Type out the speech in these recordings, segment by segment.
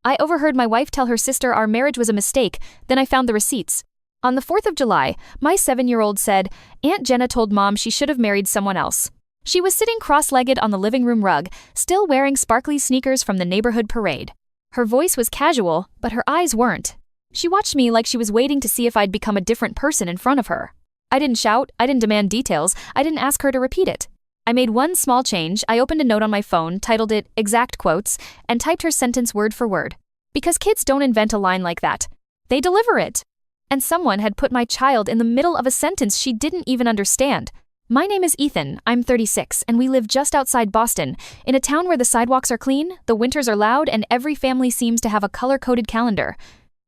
I overheard my wife tell her sister our marriage was a mistake, then I found the receipts. On the 4th of July, my 7-year-old said, Aunt Jenna told Mom she should have married someone else. She was sitting cross-legged on the living room rug, still wearing sparkly sneakers from the neighborhood parade. Her voice was casual, but her eyes weren't. She watched me like she was waiting to see if I'd become a different person in front of her. I didn't shout, I didn't demand details, I didn't ask her to repeat it. I made one small change. I opened a note on my phone, titled it Exact Quotes, and typed her sentence word for word. Because kids don't invent a line like that. They deliver it. And someone had put my child in the middle of a sentence she didn't even understand. My name is Ethan, I'm 36, and we live just outside Boston, in a town where the sidewalks are clean, the winters are loud, and every family seems to have a color-coded calendar.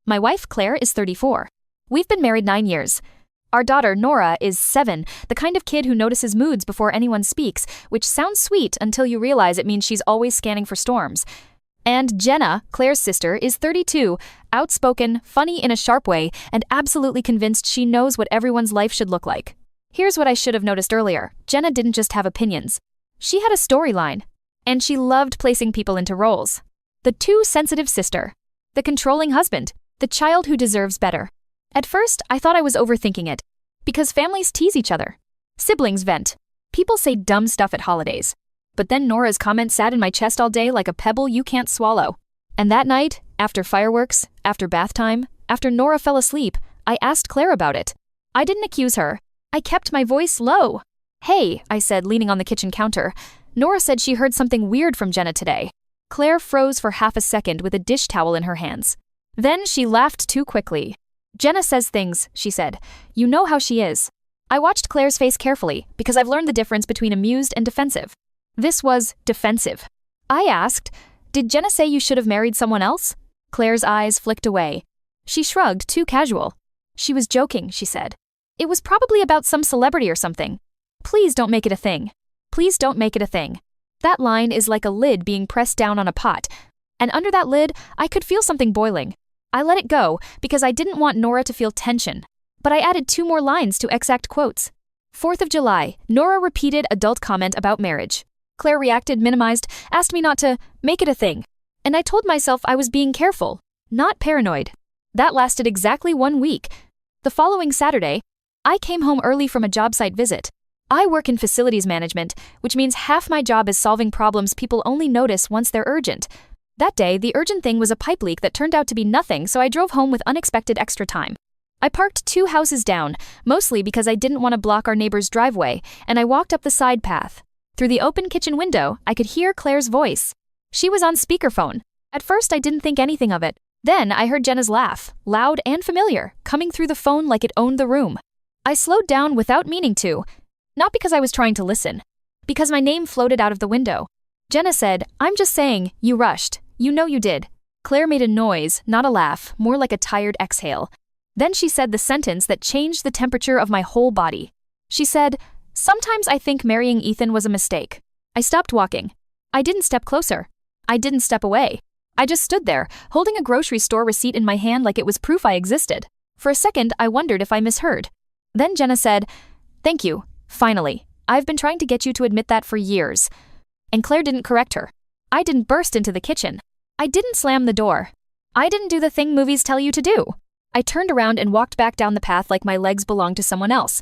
My wife, Claire, is 34. We've been married 9 years. Our daughter, Nora, is 7, the kind of kid who notices moods before anyone speaks, which sounds sweet until you realize it means she's always scanning for storms. And Jenna, Claire's sister, is 32, outspoken, funny in a sharp way, and absolutely convinced she knows what everyone's life should look like. Here's what I should have noticed earlier. Jenna didn't just have opinions. She had a storyline. And she loved placing people into roles. The too sensitive sister. The controlling husband. The child who deserves better. At first, I thought I was overthinking it. Because families tease each other. Siblings vent. People say dumb stuff at holidays. But then Nora's comment sat in my chest all day like a pebble you can't swallow. And that night, after fireworks, after bath time, after Nora fell asleep, I asked Claire about it. I didn't accuse her. I kept my voice low. Hey, I said, leaning on the kitchen counter. Nora said she heard something weird from Jenna today. Claire froze for half a second with a dish towel in her hands. Then she laughed too quickly. Jenna says things, she said. You know how she is. I watched Claire's face carefully because I've learned the difference between amused and defensive. This was defensive. I asked, did Jenna say you should have married someone else? Claire's eyes flicked away. She shrugged, too casual. She was joking, she said. It was probably about some celebrity or something. Please don't make it a thing. Please don't make it a thing. That line is like a lid being pressed down on a pot. And under that lid, I could feel something boiling. I let it go because I didn't want Nora to feel tension. But I added 2 more lines to Exact Quotes. 4th of July, Nora repeated adult comment about marriage. Claire reacted, minimized, asked me not to make it a thing. And I told myself I was being careful, not paranoid. That lasted exactly 1 week. The following Saturday, I came home early from a job site visit. I work in facilities management, which means half my job is solving problems people only notice once they're urgent. That day, the urgent thing was a pipe leak that turned out to be nothing, so I drove home with unexpected extra time. I parked 2 houses down, mostly because I didn't want to block our neighbor's driveway, and I walked up the side path. Through the open kitchen window, I could hear Claire's voice. She was on speakerphone. At first, I didn't think anything of it. Then I heard Jenna's laugh, loud and familiar, coming through the phone like it owned the room. I slowed down without meaning to. Not because I was trying to listen. Because my name floated out of the window. Jenna said, I'm just saying, you rushed. You know you did. Claire made a noise, not a laugh, more like a tired exhale. Then she said the sentence that changed the temperature of my whole body. She said, sometimes I think marrying Ethan was a mistake. I stopped walking. I didn't step closer. I didn't step away. I just stood there, holding a grocery store receipt in my hand like it was proof I existed. For a second, I wondered if I misheard. Then Jenna said, thank you, finally. I've been trying to get you to admit that for years. And Claire didn't correct her. I didn't burst into the kitchen. I didn't slam the door. I didn't do the thing movies tell you to do. I turned around and walked back down the path like my legs belonged to someone else.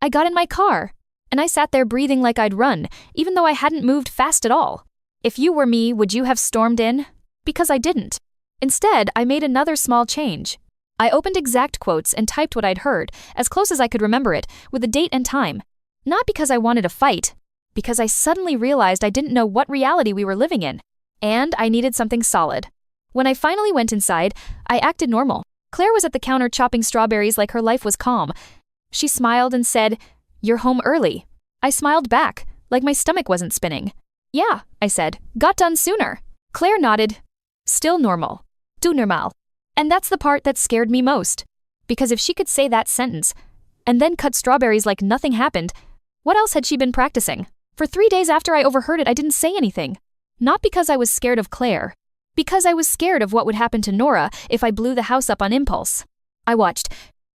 I got in my car. And I sat there breathing like I'd run, even though I hadn't moved fast at all. If you were me, would you have stormed in? Because I didn't. Instead, I made another small change. I opened Exact Quotes and typed what I'd heard, as close as I could remember it, with the date and time. Not because I wanted a fight, because I suddenly realized I didn't know what reality we were living in. And I needed something solid. When I finally went inside, I acted normal. Claire was at the counter chopping strawberries like her life was calm. She smiled and said, you're home early. I smiled back, like my stomach wasn't spinning. Yeah, I said, got done sooner. Claire nodded. Still normal. Du normal. And that's the part that scared me most. Because if she could say that sentence, and then cut strawberries like nothing happened, what else had she been practicing? For 3 days after I overheard it, I didn't say anything. Not because I was scared of Claire. Because I was scared of what would happen to Nora if I blew the house up on impulse. I watched.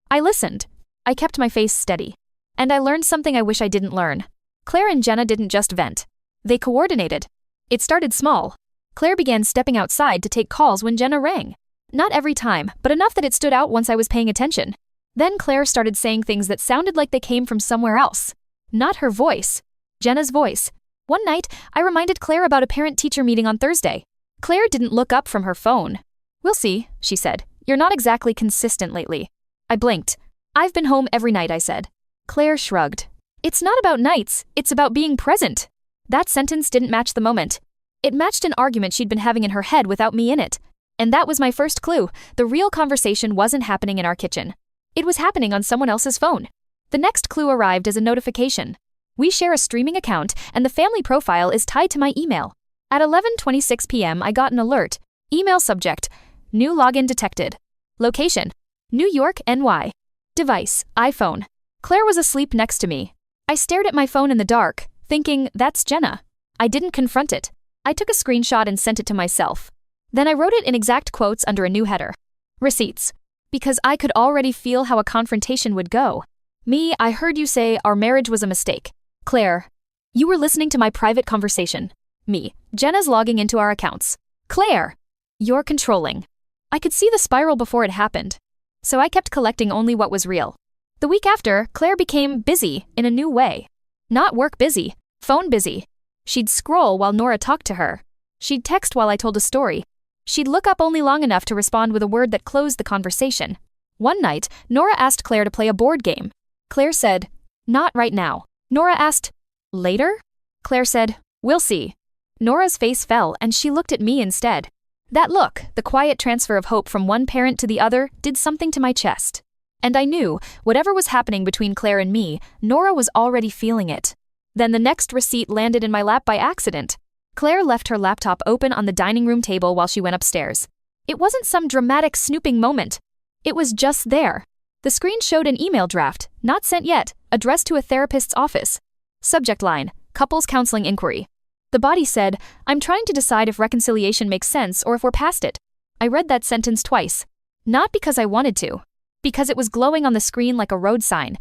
I listened. I kept my face steady. And I learned something I wish I didn't learn. Claire and Jenna didn't just vent. They coordinated. It started small. Claire began stepping outside to take calls when Jenna rang. Not every time, but enough that it stood out once I was paying attention. Then Claire started saying things that sounded like they came from somewhere else. Not her voice. Jenna's voice. One night, I reminded Claire about a parent-teacher meeting on Thursday. Claire didn't look up from her phone. "We'll see," she said. "You're not exactly consistent lately." I blinked. "I've been home every night," I said. Claire shrugged. "It's not about nights, it's about being present." That sentence didn't match the moment. It matched an argument she'd been having in her head without me in it. And that was my first clue. The real conversation wasn't happening in our kitchen. It was happening on someone else's phone. The next clue arrived as a notification. We share a streaming account, and the family profile is tied to my email. At 11:26 p.m., I got an alert. Email subject: new login detected. Location: New York, NY. Device: iPhone. Claire was asleep next to me. I stared at my phone in the dark, thinking, that's Jenna. I didn't confront it. I took a screenshot and sent it to myself. Then I wrote it in exact quotes under a new header. Receipts. Because I could already feel how a confrontation would go. Me, I heard you say our marriage was a mistake. Claire, you were listening to my private conversation. Me, Jenna's logging into our accounts. Claire, you're controlling. I could see the spiral before it happened. So I kept collecting only what was real. The week after, Claire became busy in a new way. Not work busy, phone busy. She'd scroll while Nora talked to her. She'd text while I told a story. She'd look up only long enough to respond with a word that closed the conversation. One night, Nora asked Claire to play a board game. Claire said, "Not right now." Nora asked, "Later?" Claire said, "We'll see." Nora's face fell and she looked at me instead. That look, the quiet transfer of hope from one parent to the other, did something to my chest. And I knew, whatever was happening between Claire and me, Nora was already feeling it. Then the next receipt landed in my lap by accident. Claire left her laptop open on the dining room table while she went upstairs. It wasn't some dramatic snooping moment. It was just there. The screen showed an email draft, not sent yet, addressed to a therapist's office. Subject line: couples counseling inquiry. The body said, "I'm trying to decide if reconciliation makes sense or if we're past it." I read that sentence twice. Not because I wanted to. Because it was glowing on the screen like a road sign.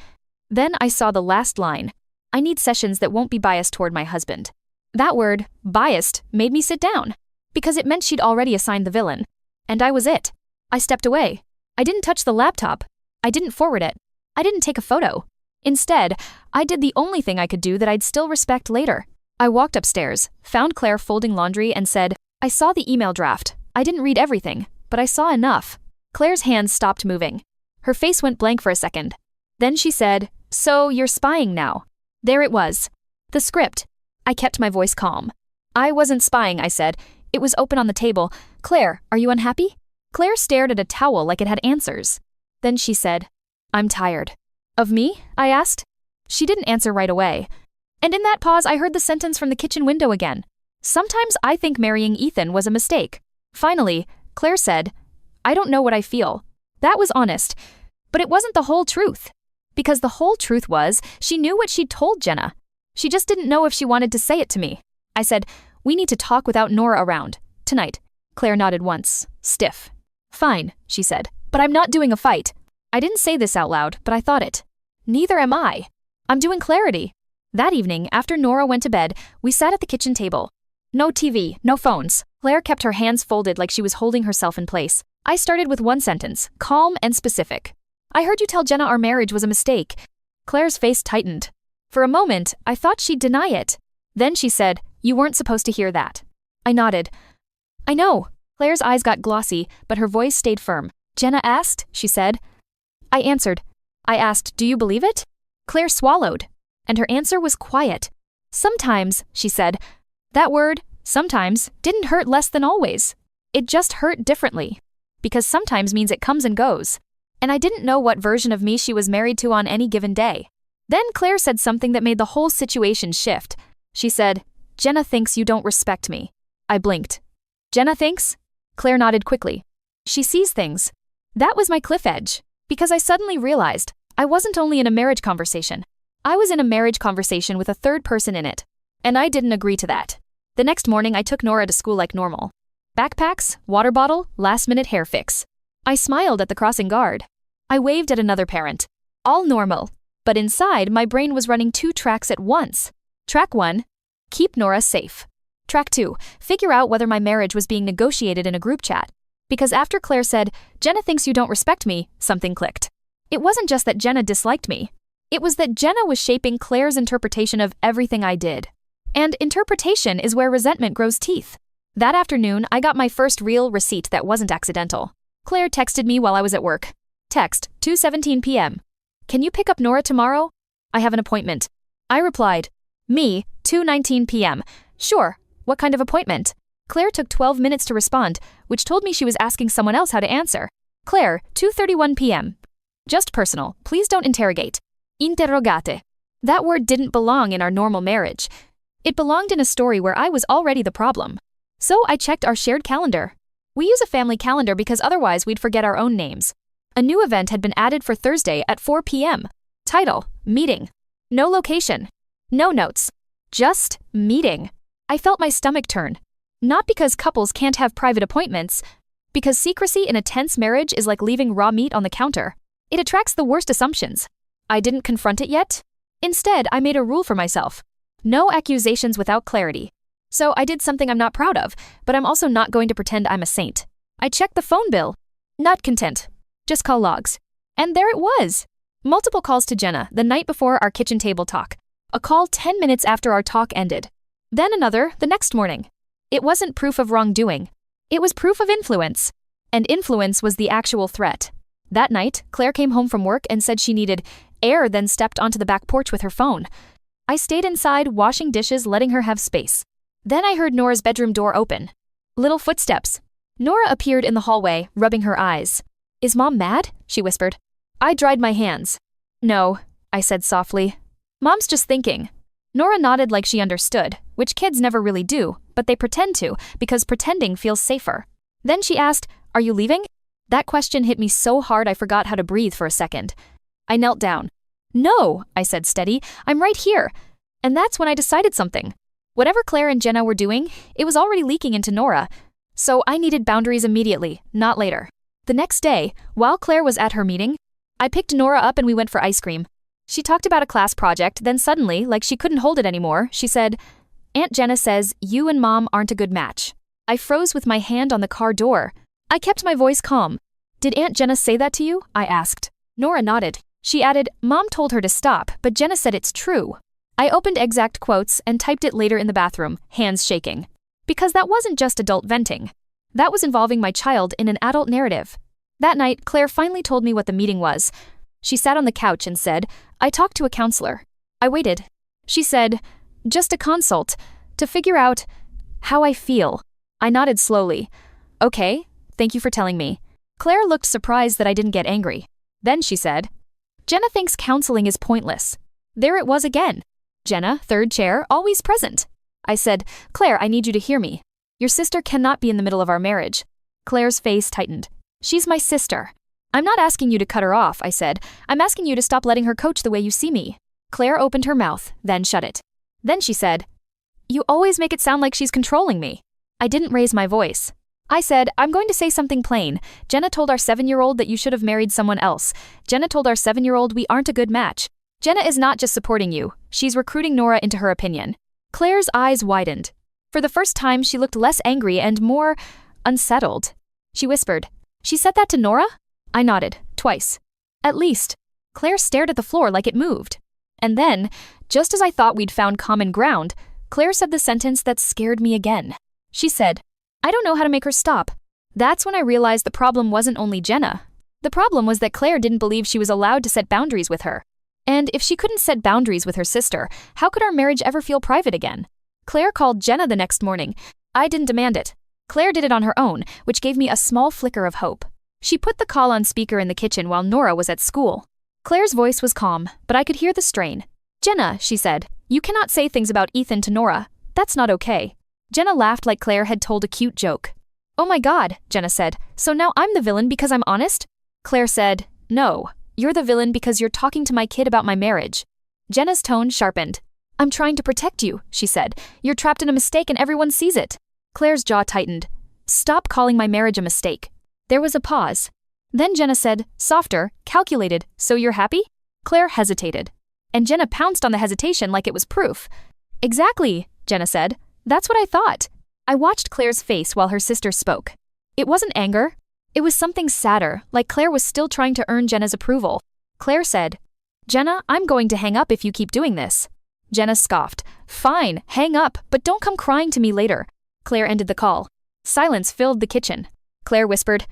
Then I saw the last line. I need sessions that won't be biased toward my husband. That word, biased, made me sit down. Because it meant she'd already assigned the villain. And I was it. I stepped away. I didn't touch the laptop. I didn't forward it. I didn't take a photo. Instead, I did the only thing I could do that I'd still respect later. I walked upstairs, found Claire folding laundry and said, "I saw the email draft. I didn't read everything, but I saw enough." Claire's hands stopped moving. Her face went blank for a second. Then she said, "So you're spying now." There it was. The script. I kept my voice calm. "I wasn't spying," I said. "It was open on the table. Claire, are you unhappy?" Claire stared at a towel like it had answers. Then she said, "I'm tired." "Of me?" I asked. She didn't answer right away. And in that pause, I heard the sentence from the kitchen window again. "Sometimes I think marrying Ethan was a mistake." Finally, Claire said, "I don't know what I feel." That was honest. But it wasn't the whole truth. Because the whole truth was, she knew what she'd told Jenna. She just didn't know if she wanted to say it to me. I said, "We need to talk without Nora around. Tonight." Claire nodded once, stiff. "Fine," she said, "but I'm not doing a fight." I didn't say this out loud, but I thought it. Neither am I. I'm doing clarity. That evening, after Nora went to bed, we sat at the kitchen table. No TV, no phones. Claire kept her hands folded like she was holding herself in place. I started with one sentence, calm and specific. "I heard you tell Jenna our marriage was a mistake." Claire's face tightened. For a moment, I thought she'd deny it. Then she said, "You weren't supposed to hear that." I nodded. "I know." Claire's eyes got glossy, but her voice stayed firm. "Jenna asked," she said. I answered. I asked, "Do you believe it?" Claire swallowed, and her answer was quiet. "Sometimes," she said. That word, sometimes, didn't hurt less than always. It just hurt differently. Because sometimes means it comes and goes. And I didn't know what version of me she was married to on any given day. Then Claire said something that made the whole situation shift. She said, "Jenna thinks you don't respect me." I blinked. "Jenna thinks?" Claire nodded quickly. "She sees things." That was my cliff edge. Because I suddenly realized I wasn't only in a marriage conversation. I was in a marriage conversation with a third person in it. And I didn't agree to that. The next morning I took Nora to school like normal. Backpacks, water bottle, last-minute hair fix. I smiled at the crossing guard. I waved at another parent. All normal. But inside, my brain was running 2 tracks at once. Track 1, keep Nora safe. Track 2. Figure out whether my marriage was being negotiated in a group chat. Because after Claire said, "Jenna thinks you don't respect me," something clicked. It wasn't just that Jenna disliked me. It was that Jenna was shaping Claire's interpretation of everything I did. And interpretation is where resentment grows teeth. That afternoon, I got my first real receipt that wasn't accidental. Claire texted me while I was at work. Text, 2:17 p.m. "Can you pick up Nora tomorrow? I have an appointment." I replied, "Me, 2:19 p.m. Sure, what kind of appointment?" Claire took 12 minutes to respond, which told me she was asking someone else how to answer. Claire, 2:31 p.m. Just personal, please don't interrogate. Interrogate. That word didn't belong in our normal marriage. It belonged in a story where I was already the problem. So I checked our shared calendar. We use a family calendar because otherwise we'd forget our own names. A new event had been added for Thursday at 4 p.m. Title, meeting. No location. No notes. Just meeting. I felt my stomach turn. Not because couples can't have private appointments, because secrecy in a tense marriage is like leaving raw meat on the counter. It attracts the worst assumptions. I didn't confront it yet. Instead, I made a rule for myself. No accusations without clarity. So I did something I'm not proud of, but I'm also not going to pretend I'm a saint. I checked the phone bill. Not content. Just call logs. And there it was. Multiple calls to Jenna the night before our kitchen table talk. A call 10 minutes after our talk ended. Then another the next morning. It wasn't proof of wrongdoing. It was proof of influence. And influence was the actual threat. That night, Claire came home from work and said she needed air, then stepped onto the back porch with her phone. I stayed inside, washing dishes, letting her have space. Then I heard Nora's bedroom door open. Little footsteps. Nora appeared in the hallway, rubbing her eyes. "Is Mom mad?" she whispered. I dried my hands. "No," I said softly. "Mom's just thinking." Nora nodded like she understood, which kids never really do, but they pretend to, because pretending feels safer. Then she asked, "Are you leaving?" That question hit me so hard I forgot how to breathe for a second. I knelt down. "No," I said steady, "I'm right here." And that's when I decided something. Whatever Claire and Jenna were doing, it was already leaking into Nora. So I needed boundaries immediately, not later. The next day, while Claire was at her meeting, I picked Nora up and we went for ice cream. She talked about a class project, then suddenly, like she couldn't hold it anymore, she said, "Aunt Jenna says you and Mom aren't a good match." I froze with my hand on the car door. I kept my voice calm. "Did Aunt Jenna say that to you?" I asked. Nora nodded. She added, "Mom told her to stop, but Jenna said it's true." I opened exact quotes and typed it later in the bathroom, hands shaking. Because that wasn't just adult venting. That was involving my child in an adult narrative. That night, Claire finally told me what the meeting was. She sat on the couch and said, "I talked to a counselor." I waited. She said, "Just a consult, to figure out how I feel." I nodded slowly. "Okay, thank you for telling me." Claire looked surprised that I didn't get angry. Then she said, "Jenna thinks counseling is pointless." There it was again. Jenna, third chair, always present. I said, "Claire, I need you to hear me. Your sister cannot be in the middle of our marriage." Claire's face tightened. "She's my sister." "I'm not asking you to cut her off," I said. "I'm asking you to stop letting her coach the way you see me." Claire opened her mouth, then shut it. Then she said, "You always make it sound like she's controlling me." I didn't raise my voice. I said, "I'm going to say something plain. Jenna told our 7-year-old that you should have married someone else. Jenna told our 7-year-old we aren't a good match. Jenna is not just supporting you, she's recruiting Nora into her opinion." Claire's eyes widened. For the first time, she looked less angry and more unsettled. She whispered, "She said that to Nora?" I nodded, twice. "At least." Claire stared at the floor like it moved. And then, just as I thought we'd found common ground, Claire said the sentence that scared me again. She said, "I don't know how to make her stop." That's when I realized the problem wasn't only Jenna. The problem was that Claire didn't believe she was allowed to set boundaries with her. And if she couldn't set boundaries with her sister, how could our marriage ever feel private again? Claire called Jenna the next morning. I didn't demand it. Claire did it on her own, which gave me a small flicker of hope. She put the call on speaker in the kitchen while Nora was at school. Claire's voice was calm, but I could hear the strain. "Jenna," she said, "you cannot say things about Ethan to Nora. That's not okay." Jenna laughed like Claire had told a cute joke. "Oh my God," Jenna said, "so now I'm the villain because I'm honest?" Claire said, "No. You're the villain because you're talking to my kid about my marriage." Jenna's tone sharpened. "I'm trying to protect you," she said. "You're trapped in a mistake and everyone sees it." Claire's jaw tightened. "Stop calling my marriage a mistake." There was a pause. Then Jenna said, softer, calculated, "So you're happy?" Claire hesitated. And Jenna pounced on the hesitation like it was proof. "Exactly," Jenna said. That's what I thought. I watched Claire's face while her sister spoke. It wasn't anger. It was something sadder, like Claire was still trying to earn Jenna's approval. Claire said, "Jenna, I'm going to hang up if you keep doing this." Jenna scoffed. "Fine, hang up, but don't come crying to me later." Claire ended the call. Silence filled the kitchen. Claire whispered,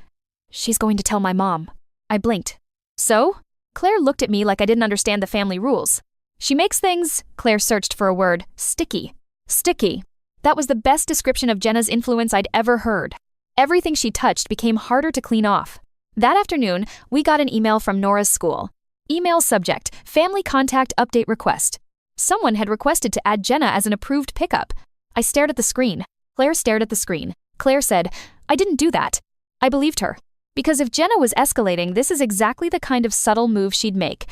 "She's going to tell my mom." I blinked. "So?" Claire looked at me like I didn't understand the family rules. "She makes things," Claire searched for a word, "sticky." Sticky. That was the best description of Jenna's influence I'd ever heard. Everything she touched became harder to clean off. That afternoon, we got an email from Nora's school. Email subject, family contact update request. Someone had requested to add Jenna as an approved pickup. I stared at the screen. Claire stared at the screen. Claire said, "I didn't do that." I believed her. Because if Jenna was escalating, this is exactly the kind of subtle move she'd make.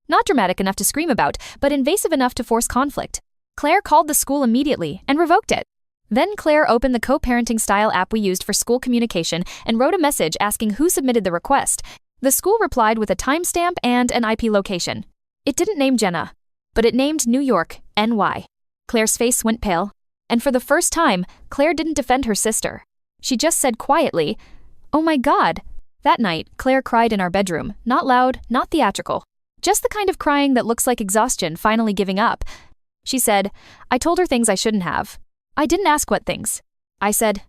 Not dramatic enough to scream about, but invasive enough to force conflict. Claire called the school immediately and revoked it. Then Claire opened the co-parenting style app we used for school communication and wrote a message asking who submitted the request. The school replied with a timestamp and an IP location. It didn't name Jenna, but it named New York, NY. Claire's face went pale, and for the first time, Claire didn't defend her sister. She just said quietly, "Oh my God." That night, Claire cried in our bedroom, not loud, not theatrical. Just the kind of crying that looks like exhaustion finally giving up. She said, "I told her things I shouldn't have. I didn't ask what things." I said,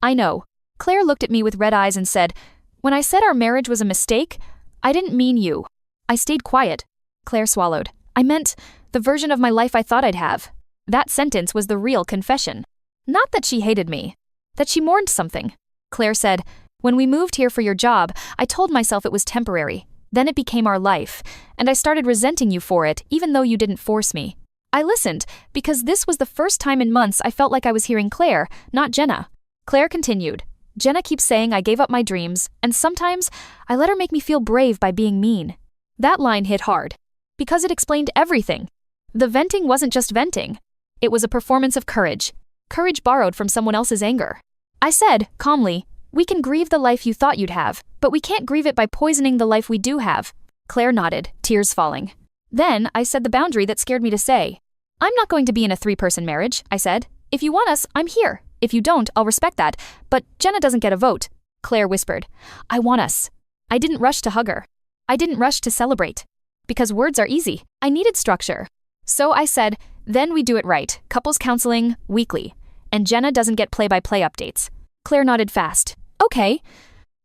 "I know." Claire looked at me with red eyes and said, "When I said our marriage was a mistake, I didn't mean you." I stayed quiet. Claire swallowed. "I meant the version of my life I thought I'd have." That sentence was the real confession. Not that she hated me, that she mourned something. Claire said, "When we moved here for your job, I told myself it was temporary. Then it became our life, and I started resenting you for it, even though you didn't force me." I listened, because this was the first time in months I felt like I was hearing Claire, not Jenna. Claire continued, "Jenna keeps saying I gave up my dreams, and sometimes I let her make me feel brave by being mean." That line hit hard, because it explained everything. The venting wasn't just venting. It was a performance of courage. Courage borrowed from someone else's anger. I said, calmly, "We can grieve the life you thought you'd have, but we can't grieve it by poisoning the life we do have." Claire nodded, tears falling. Then I said the boundary that scared me to say. "I'm not going to be in a 3-person marriage," I said. "If you want us, I'm here. If you don't, I'll respect that. But Jenna doesn't get a vote." Claire whispered, "I want us." I didn't rush to hug her. I didn't rush to celebrate. Because words are easy. I needed structure. So I said, "Then we do it right. Couples counseling, weekly. And Jenna doesn't get play-by-play updates." Claire nodded fast. "Okay."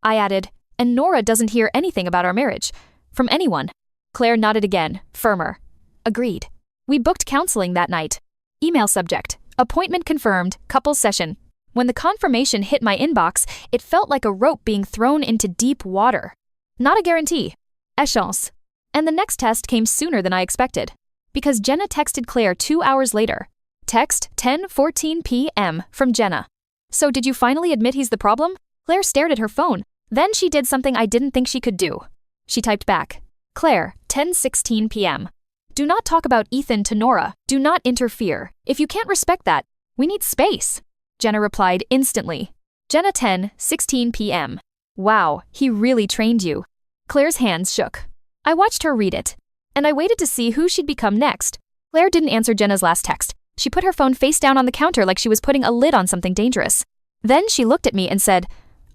I added, "And Nora doesn't hear anything about our marriage. From anyone." Claire nodded again, firmer. "Agreed." We booked counseling that night. Email subject, appointment confirmed, couples session. When the confirmation hit my inbox, it felt like a rope being thrown into deep water. Not a guarantee. Échange. And the next test came sooner than I expected. Because Jenna texted Claire 2 hours later. Text 10:14 p.m. from Jenna. "So did you finally admit he's the problem?" Claire stared at her phone. Then she did something I didn't think she could do. She typed back, "Claire, 10:16 p.m. Do not talk about Ethan to Nora. Do not interfere. If you can't respect that, we need space." Jenna replied instantly. Jenna 10:16 p.m. "Wow, he really trained you." Claire's hands shook. I watched her read it, and I waited to see who she'd become next. Claire didn't answer Jenna's last text. She put her phone face down on the counter like she was putting a lid on something dangerous. Then she looked at me and said,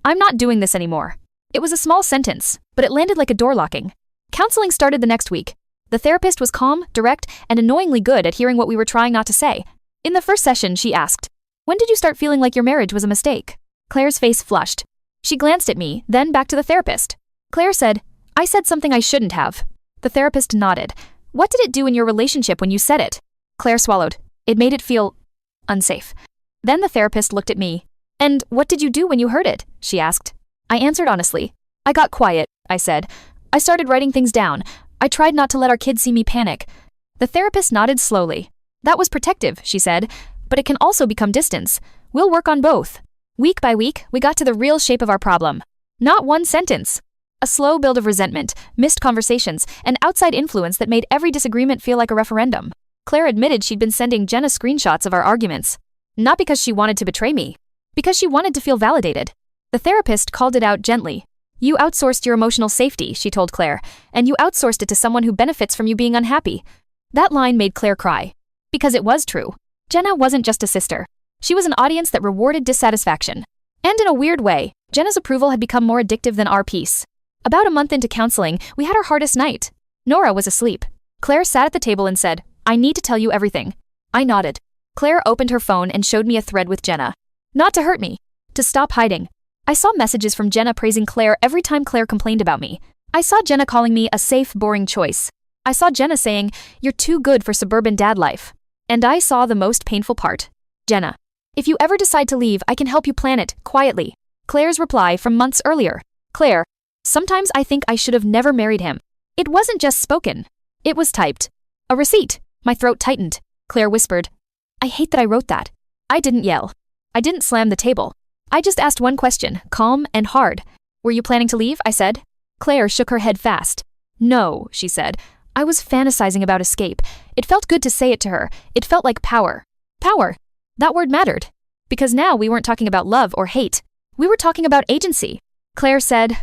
"I'm not doing this anymore." It was a small sentence, but it landed like a door locking. Counseling started the next week. The therapist was calm, direct, and annoyingly good at hearing what we were trying not to say. In the first session, she asked, "When did you start feeling like your marriage was a mistake?" Claire's face flushed. She glanced at me, then back to the therapist. Claire said, "I said something I shouldn't have." The therapist nodded. "What did it do in your relationship when you said it?" Claire swallowed. "It made it feel unsafe." Then the therapist looked at me. "And what did you do when you heard it?" she asked. I answered honestly. "I got quiet," I said. "I started writing things down. I tried not to let our kids see me panic." The therapist nodded slowly. "That was protective," she said, "but it can also become distance. We'll work on both." Week by week, we got to the real shape of our problem. Not one sentence. A slow build of resentment, missed conversations, and outside influence that made every disagreement feel like a referendum. Claire admitted she'd been sending Jenna screenshots of our arguments. Not because she wanted to betray me. Because she wanted to feel validated. The therapist called it out gently. "You outsourced your emotional safety," she told Claire, "and you outsourced it to someone who benefits from you being unhappy." That line made Claire cry. Because it was true. Jenna wasn't just a sister. She was an audience that rewarded dissatisfaction. And in a weird way, Jenna's approval had become more addictive than our peace. About a month into counseling, we had our hardest night. Nora was asleep. Claire sat at the table and said, "I need to tell you everything." I nodded. Claire opened her phone and showed me a thread with Jenna. Not to hurt me. To stop hiding. I saw messages from Jenna praising Claire every time Claire complained about me. I saw Jenna calling me a safe, boring choice. I saw Jenna saying, "You're too good for suburban dad life." And I saw the most painful part. Jenna, if you ever decide to leave, I can help you plan it, quietly. Claire's reply from months earlier. Claire, sometimes I think I should have never married him. It wasn't just spoken. It was typed. A receipt. My throat tightened. Claire whispered, "I hate that I wrote that." I didn't yell. I didn't slam the table. I just asked one question, calm and hard. "Were you planning to leave?" I said. Claire shook her head fast. "No," she said. I was fantasizing about escape. It felt good to say it to her. It felt like power. Power. That word mattered. Because now we weren't talking about love or hate. We were talking about agency. Claire said,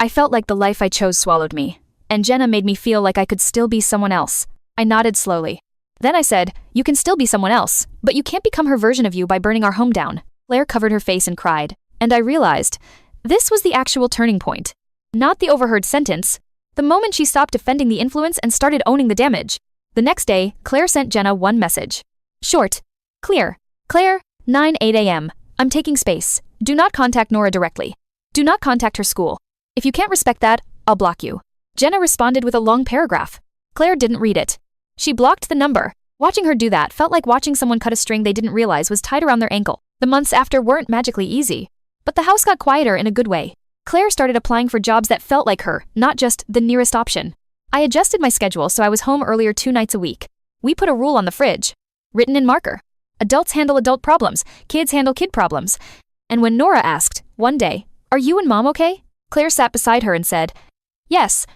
"I felt like the life I chose swallowed me. And Jenna made me feel like I could still be someone else." I nodded slowly. Then I said, "You can still be someone else, but you can't become her version of you by burning our home down." Claire covered her face and cried. And I realized, this was the actual turning point. Not the overheard sentence. The moment she stopped defending the influence and started owning the damage. The next day, Claire sent Jenna one message. Short. Clear. Claire, 9:08 a.m. I'm taking space. Do not contact Nora directly. Do not contact her school. If you can't respect that, I'll block you. Jenna responded with a long paragraph. Claire didn't read it. She blocked the number. Watching her do that felt like watching someone cut a string they didn't realize was tied around their ankle. The months after weren't magically easy. But the house got quieter in a good way. Claire started applying for jobs that felt like her, not just the nearest option. I adjusted my schedule so I was home earlier 2 nights a week. We put a rule on the fridge. Written in marker. Adults handle adult problems, kids handle kid problems. And when Nora asked, one day, "Are you and Mom okay?" Claire sat beside her and said, "Yes.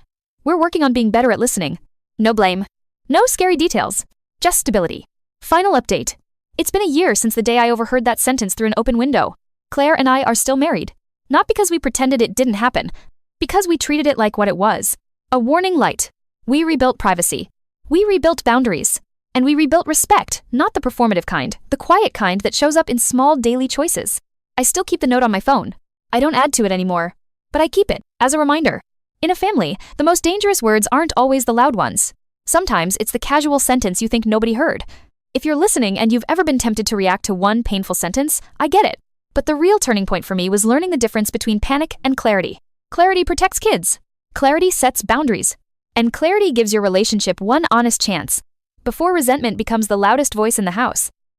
We're working on being better at listening. No blame. No scary details. Just stability." Final update. It's been a year since the day I overheard that sentence through an open window. Claire and I are still married. Not because we pretended it didn't happen. Because we treated it like what it was. A warning light. We rebuilt privacy. We rebuilt boundaries. And we rebuilt respect, not the performative kind, the quiet kind that shows up in small daily choices. I still keep the note on my phone. I don't add to it anymore. But I keep it, as a reminder. In a family, the most dangerous words aren't always the loud ones. Sometimes it's the casual sentence you think nobody heard. If you're listening and you've ever been tempted to react to one painful sentence, I get it. But the real turning point for me was learning the difference between panic and clarity. Clarity protects kids. Clarity sets boundaries. And clarity gives your relationship one honest chance. Before resentment becomes the loudest voice in the house.